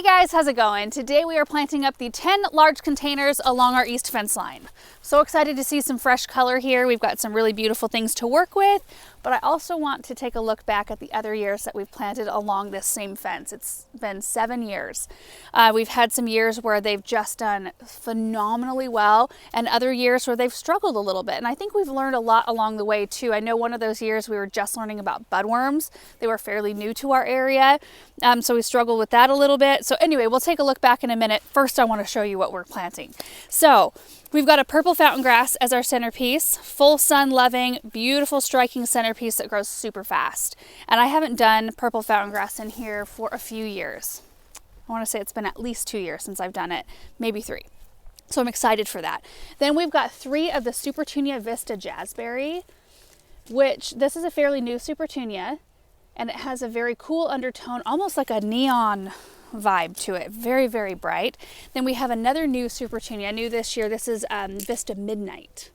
Hey guys, how's it going? Today we are planting up the 10 large containers along our east fence line. So excited to see some fresh color here. We've got some really beautiful things to work with, but I also want to take a look back at the other years that we've planted along this same fence. It's been 7 years. We've had some years where they've just done phenomenally well and other years where they've struggled a little bit. And I think we've learned a lot along the way too. I know one of those years we were just learning about budworms. They were fairly new to our area, so we struggled with that a little bit. So anyway, we'll take a look back in a minute. First, I want to show you what we're planting. So we've got a purple fountain grass as our centerpiece, full sun loving, beautiful striking centerpiece that grows super fast. And I haven't done purple fountain grass in here for a few years. I want to say it's been at least 2 years since I've done it, maybe 3. So I'm excited for that. Then we've got 3 of the Supertunia Vista Jazzberry, which this is a fairly new Supertunia, and it has a very cool undertone, almost like a neon vibe to it. Very, very bright. Then we have another new Supertunia, new this year. This is Vista Midnight.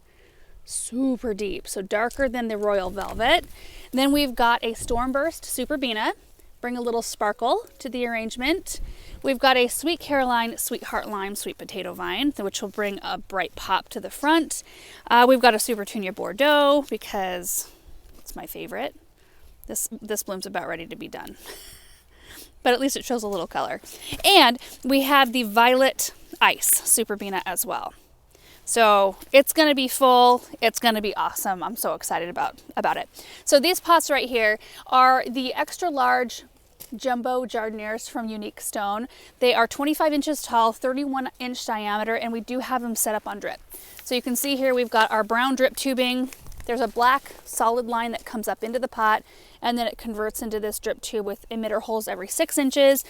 Super deep, so darker than the Royal Velvet. Then we've got a Stormburst Superbena. Bring a little sparkle to the arrangement. We've got a Sweet Caroline, Sweetheart Lime, Sweet Potato Vine, which will bring a bright pop to the front. We've got a Supertunia Bordeaux because it's my favorite. This bloom's about ready to be done. But at least it shows a little color. And we have the Violet Ice Superbena as well. So it's going to be full. It's going to be awesome. I'm so excited about it. So these pots right here are the extra large jumbo jardiniers from Unique Stone. They are 25 inches tall, 31-inch diameter, and we do have them set up on drip. So you can see here we've got our brown drip tubing. There's a black solid line that comes up into the pot, and then it converts into this drip tube with emitter holes every 6 inches.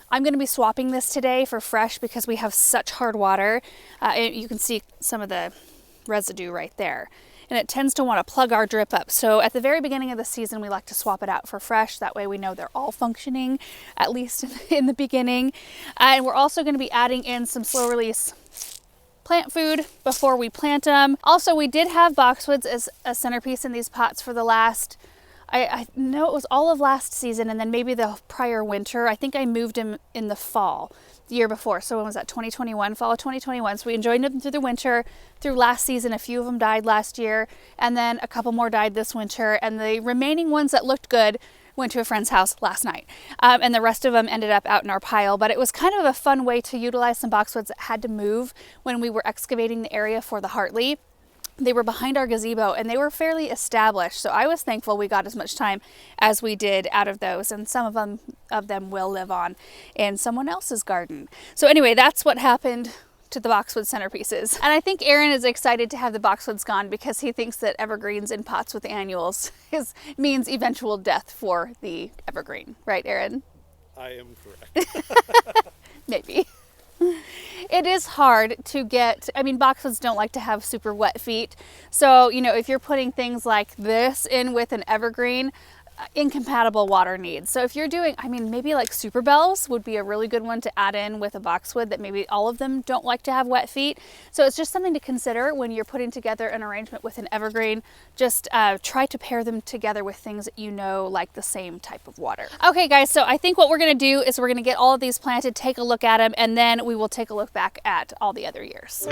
I'm going to be swapping this today for fresh because we have such hard water. You can see some of the residue right there. And it tends to want to plug our drip up. So at the very beginning of the season, we like to swap it out for fresh. That way we know they're all functioning, at least in the beginning. And we're also going to be adding in some slow release plant food before we plant them. Also, we did have boxwoods as a centerpiece in these pots for the last, I know it was all of last season and then maybe the prior winter. I think I moved them in the fall, the year before. So when was that? 2021, fall of 2021. So we enjoyed them through the winter, through last season. A few of them died last year, and then a couple more died this winter. And the remaining ones that looked good went to a friend's house last night. And the rest of them ended up out in our pile. But it was kind of a fun way to utilize some boxwoods that had to move when we were excavating the area for the Hartley. They were behind our gazebo and they were fairly established. So I was thankful we got as much time as we did out of those. And some of them will live on in someone else's garden. So anyway, that's what happened to the boxwood centerpieces. And I think Aaron is excited to have the boxwoods gone because he thinks that evergreens in pots with annuals means eventual death for the evergreen. Right, Aaron? I am correct. Maybe. It is hard to get, boxwoods don't like to have super wet feet. So, if you're putting things like this in with an evergreen, incompatible water needs. So if you're doing, maybe like super bells would be a really good one to add in with a boxwood that maybe all of them don't like to have wet feet. So it's just something to consider when you're putting together an arrangement with an evergreen. Just try to pair them together with things that like the same type of water. Okay guys, so I think what we're gonna do is we're gonna get all of these planted, take a look at them, and then we will take a look back at all the other years.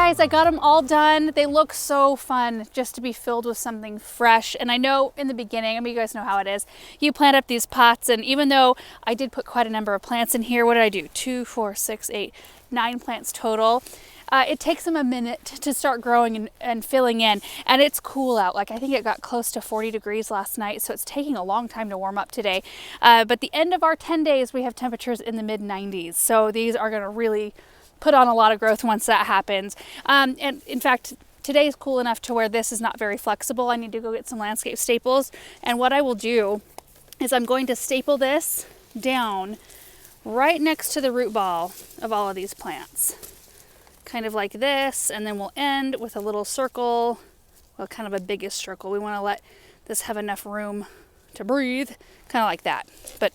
guys, I got them all done. They look so fun just to be filled with something fresh. And I know in the beginning, I mean, you guys know how it is. You plant up these pots, and even though I did put quite a number of plants in here, what did I do? 2, 4, 6, 8, 9 plants total. It takes them a minute to start growing and filling in, and it's cool out. Like, I think it got close to 40 degrees last night, so it's taking a long time to warm up today. But the end of our 10 days, we have temperatures in the mid 90s. So these are going to really put on a lot of growth once that happens. And in fact, today is cool enough to where this is not very flexible. I need to go get some landscape staples. And what I will do is I'm going to staple this down right next to the root ball of all of these plants. Kind of like this, and then we'll end with a little circle, well, kind of a biggest circle. We want to let this have enough room to breathe, kind of like that, but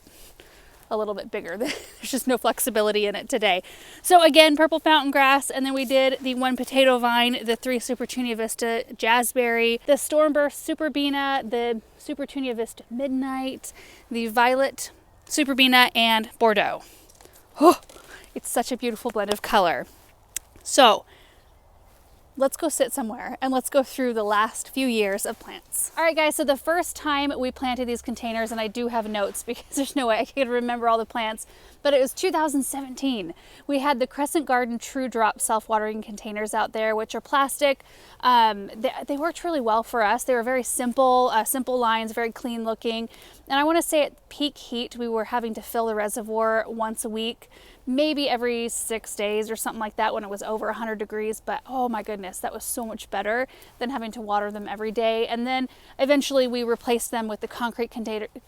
a little bit bigger. There's just no flexibility in it today. So again, purple fountain grass, and then we did the 1 potato vine, the 3 Supertunia Vista jazzberry, the Stormburst Superbena, the Supertunia Vista Midnight, the violet Superbena, and Bordeaux. Oh, it's such a beautiful blend of color. So let's go sit somewhere and let's go through the last few years of plants. All right, guys, so the first time we planted these containers, and I do have notes because there's no way I could remember all the plants, but it was 2017. We had the Crescent Garden True Drop self-watering containers out there, which are plastic. They worked really well for us. They were very simple, simple lines, very clean looking. And I want to say at peak heat, we were having to fill the reservoir once a week, maybe every 6 days or something like that when it was over 100 degrees. But oh my goodness, that was so much better than having to water them every day. And then eventually we replaced them with the concrete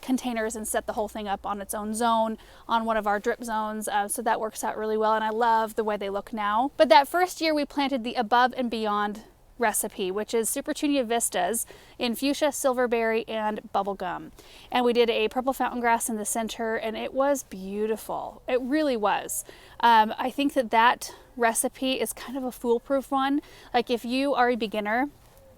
containers and set the whole thing up on its own zone on one of our drip zones. So that works out really well, and I love the way they look now. But that first year we planted the Above and Beyond recipe, which is Supertunia Vistas in fuchsia, silverberry, and bubblegum. And we did a purple fountain grass in the center, and it was beautiful. It really was. I think that recipe is kind of a foolproof one. Like, if you are a beginner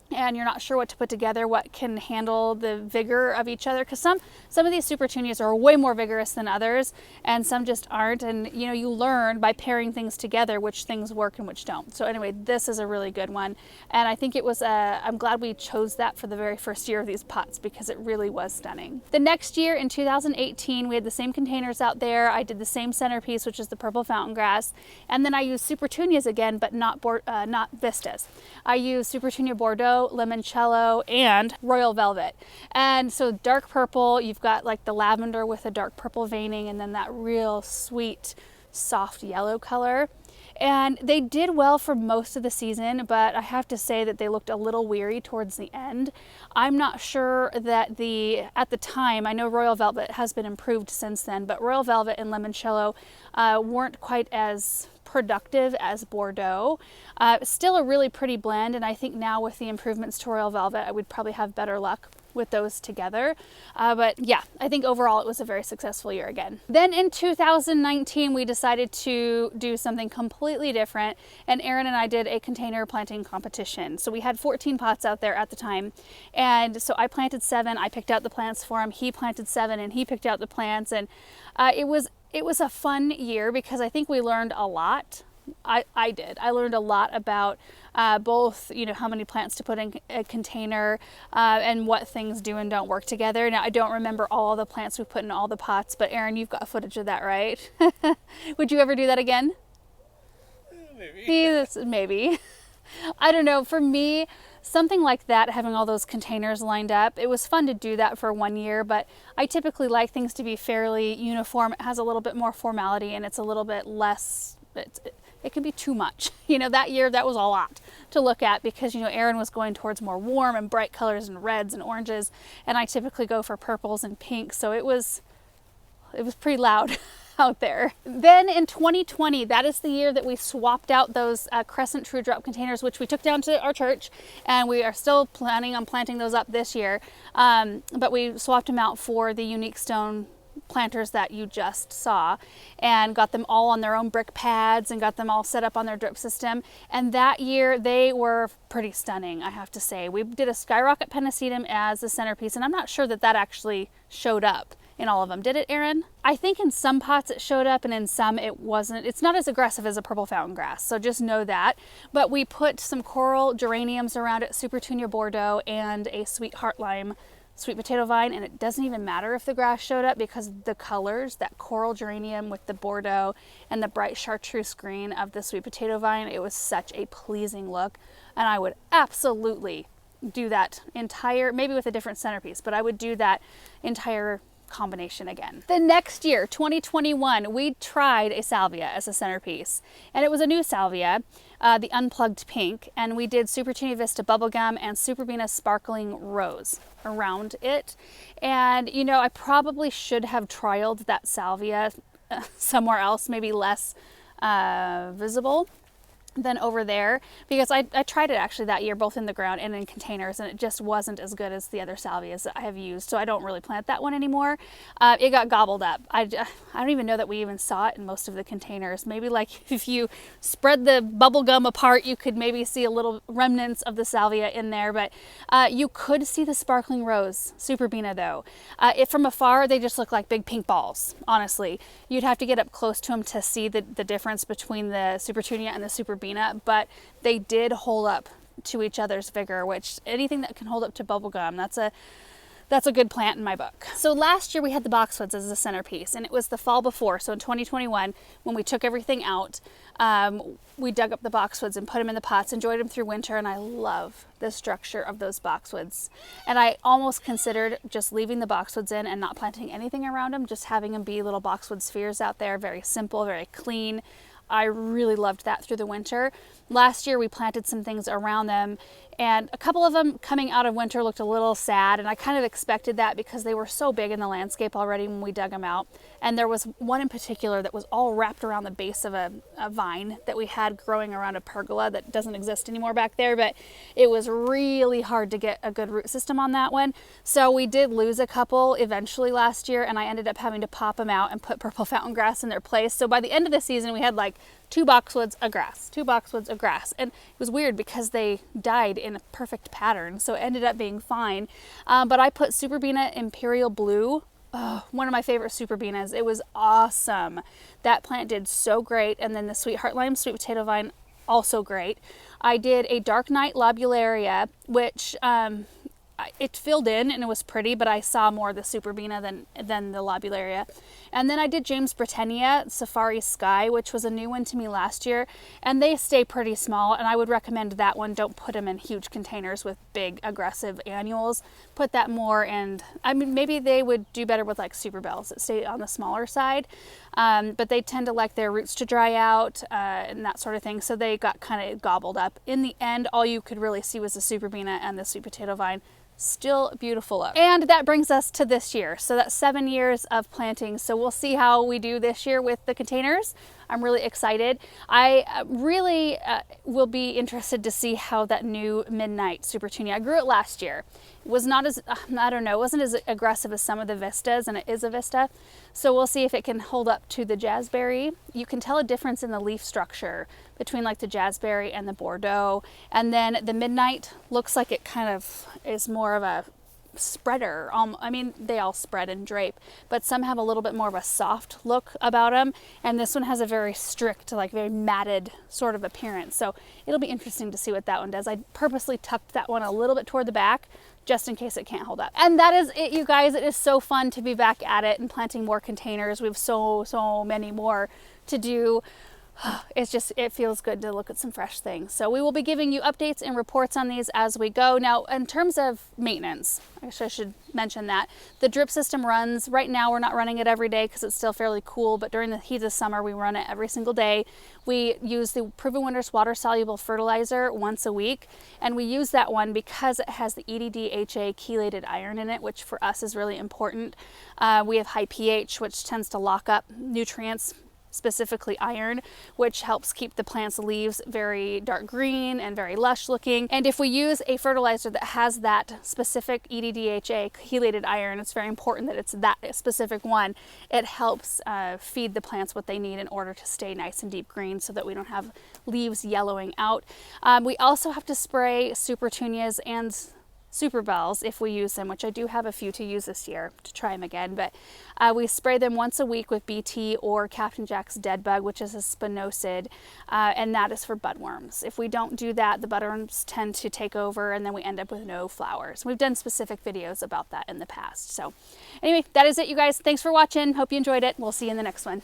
and you're not sure what to put together, what can handle the vigor of each other, because some of these Supertunias are way more vigorous than others, and some just aren't. And you know, you learn by pairing things together which things work and which don't. So anyway, this is a really good one, and I think it was I'm glad we chose that for the very first year of these pots because it really was stunning. The next year in 2018, we had the same containers out there. I did the same centerpiece, which is the purple fountain grass, and then I used Supertunias again, but not Vistas. I used Supertunia Bordeaux, Limoncello, and Royal Velvet. And so dark purple, you've got like the lavender with a dark purple veining, and then that real sweet soft yellow color. And they did well for most of the season, but I have to say that they looked a little weary towards the end. I'm not sure that at the time, I know Royal Velvet has been improved since then, but Royal Velvet and Limoncello weren't quite as productive as Bordeaux. Still a really pretty blend, and I think now with the improvements to Royal Velvet, I would probably have better luck with those together. But yeah, I think overall it was a very successful year again. Then in 2019, we decided to do something completely different, and Aaron and I did a container planting competition. So we had 14 pots out there at the time, and so I planted 7, I picked out the plants for him, he planted 7, and he picked out the plants, and it was a fun year because I think we learned a lot. I did. I learned a lot about both, you know, how many plants to put in a container and what things do and don't work together. Now, I don't remember all the plants we put in all the pots, but Aaron, you've got footage of that, right? Would you ever do that again? Maybe. Maybe. I don't know. For me, something like that, having all those containers lined up, it was fun to do that for 1 year, but I typically like things to be fairly uniform. It has a little bit more formality, and it's a little bit less, it can be too much. You know, that year, that was a lot to look at because, you know, Aaron was going towards more warm and bright colors and reds and oranges, and I typically go for purples and pinks, so it was pretty loud out there. Then in 2020, that is the year that we swapped out those Crescent True Drop containers, which we took down to our church, and we are still planning on planting those up this year. But we swapped them out for the Unique Stone planters that you just saw, and got them all on their own brick pads and got them all set up on their drip system. And that year they were pretty stunning, I have to say. We did a Skyrocket Pennisetum as the centerpiece, and I'm not sure that actually showed up in all of them. Did it, Erin? I think in some pots it showed up and in some it wasn't. It's not as aggressive as a purple fountain grass, so just know that. But we put some coral geraniums around it, Supertunia Bordeaux, and a sweet heart lime sweet potato vine, and it doesn't even matter if the grass showed up because the colors, that coral geranium with the Bordeaux and the bright chartreuse green of the sweet potato vine, it was such a pleasing look. And I would absolutely do that entire, maybe with a different centerpiece, but I would do that entire combination again. The next year, 2021, we tried a salvia as a centerpiece, and it was a new salvia, the Unplugged Pink, and we did Supertunia Vista Bubblegum and Superbena Sparkling Rose around it. And you know, I probably should have trialed that salvia somewhere else, maybe less visible than over there, because I tried it actually that year, both in the ground and in containers, and it just wasn't as good as the other salvias that I have used, so I don't really plant that one anymore. It got gobbled up. I don't even know that we even saw it in most of the containers. Maybe like if you spread the bubble gum apart, you could maybe see a little remnants of the salvia in there, but you could see the Sparkling Rose Superbena though. From afar, they just look like big pink balls, honestly. You'd have to get up close to them to see the difference between the Supertunia and the Superbena, but they did hold up to each other's vigor, which anything that can hold up to bubblegum, that's a good plant in my book. So last year we had the boxwoods as a centerpiece, and it was the fall before. So in 2021, when we took everything out, we dug up the boxwoods and put them in the pots, enjoyed them through winter, and I love the structure of those boxwoods. And I almost considered just leaving the boxwoods in and not planting anything around them, just having them be little boxwood spheres out there, very simple, very clean. I really loved that through the winter. Last year we planted some things around them, and a couple of them coming out of winter looked a little sad, and I kind of expected that because they were so big in the landscape already when we dug them out. And there was one in particular that was all wrapped around the base of a vine that we had growing around a pergola that doesn't exist anymore back there, but it was really hard to get a good root system on that one. So we did lose a couple eventually last year, and I ended up having to pop them out and put purple fountain grass in their place. So by the end of the season we had like 2 boxwoods of grass, 2 boxwoods of grass. And it was weird because they died in a perfect pattern, so it ended up being fine. But I put Superbena Imperial Blue, one of my favorite Superbenas. It was awesome. That plant did so great. And then the Sweet Heart Lime Sweet Potato Vine, also great. I did a Dark Night Lobularia, which it filled in and it was pretty, but I saw more of the Superbena than the Lobularia. And then I did James Britannia Safari Sky, which was a new one to me last year, and they stay pretty small, and I would recommend that one. Don't put them in huge containers with big aggressive annuals. Put that more, and I mean, maybe they would do better with like Super Bells that stay on the smaller side, but they tend to like their roots to dry out and that sort of thing, so they got kind of gobbled up. In the end, all you could really see was the Superbena and the Sweet Potato Vine. Still beautiful look. And that brings us to this year. So that's 7 years of planting. So we'll see how we do this year with the containers. I'm really excited. I really will be interested to see how that new Midnight Supertunia, I grew it last year. It was not as, I don't know, it wasn't as aggressive as some of the Vistas, and it is a Vista. So we'll see if it can hold up to the Jazzberry. You can tell a difference in the leaf structure between like the Jazzberry and the Bordeaux. And then the Midnight looks like it kind of is more of a spreader. I mean, they all spread and drape, but some have a little bit more of a soft look about them, and this one has a very strict, like very matted sort of appearance. So it'll be interesting to see what that one does. I purposely tucked that one a little bit toward the back just in case it can't hold up. And that is it, you guys. It is so fun to be back at it and planting more containers. We have so many more to do. It's just, it feels good to look at some fresh things. So we will be giving you updates and reports on these as we go. Now, in terms of maintenance, I guess I should mention that the drip system runs. Right now, we're not running it every day because it's still fairly cool, but during the heat of summer, we run it every single day. We use the Proven Winners water-soluble fertilizer once a week, and we use that one because it has the EDDHA chelated iron in it, which for us is really important. We have high pH, which tends to lock up nutrients, specifically iron, which helps keep the plant's leaves very dark green and very lush looking. And if we use a fertilizer that has that specific EDDHA chelated iron, it's very important that it's that specific one. It helps feed the plants what they need in order to stay nice and deep green so that we don't have leaves yellowing out. We also have to spray Supertunias and super bells if we use them, which I do have a few to use this year to try them again, but we spray them once a week with BT or Captain Jack's Dead Bug, which is a spinosad, and that is for budworms. If we don't do that, the budworms tend to take over and then we end up with no flowers. We've done specific videos about that in the past. So anyway, that is it, you guys. Thanks for watching. Hope you enjoyed it. We'll see you in the next one.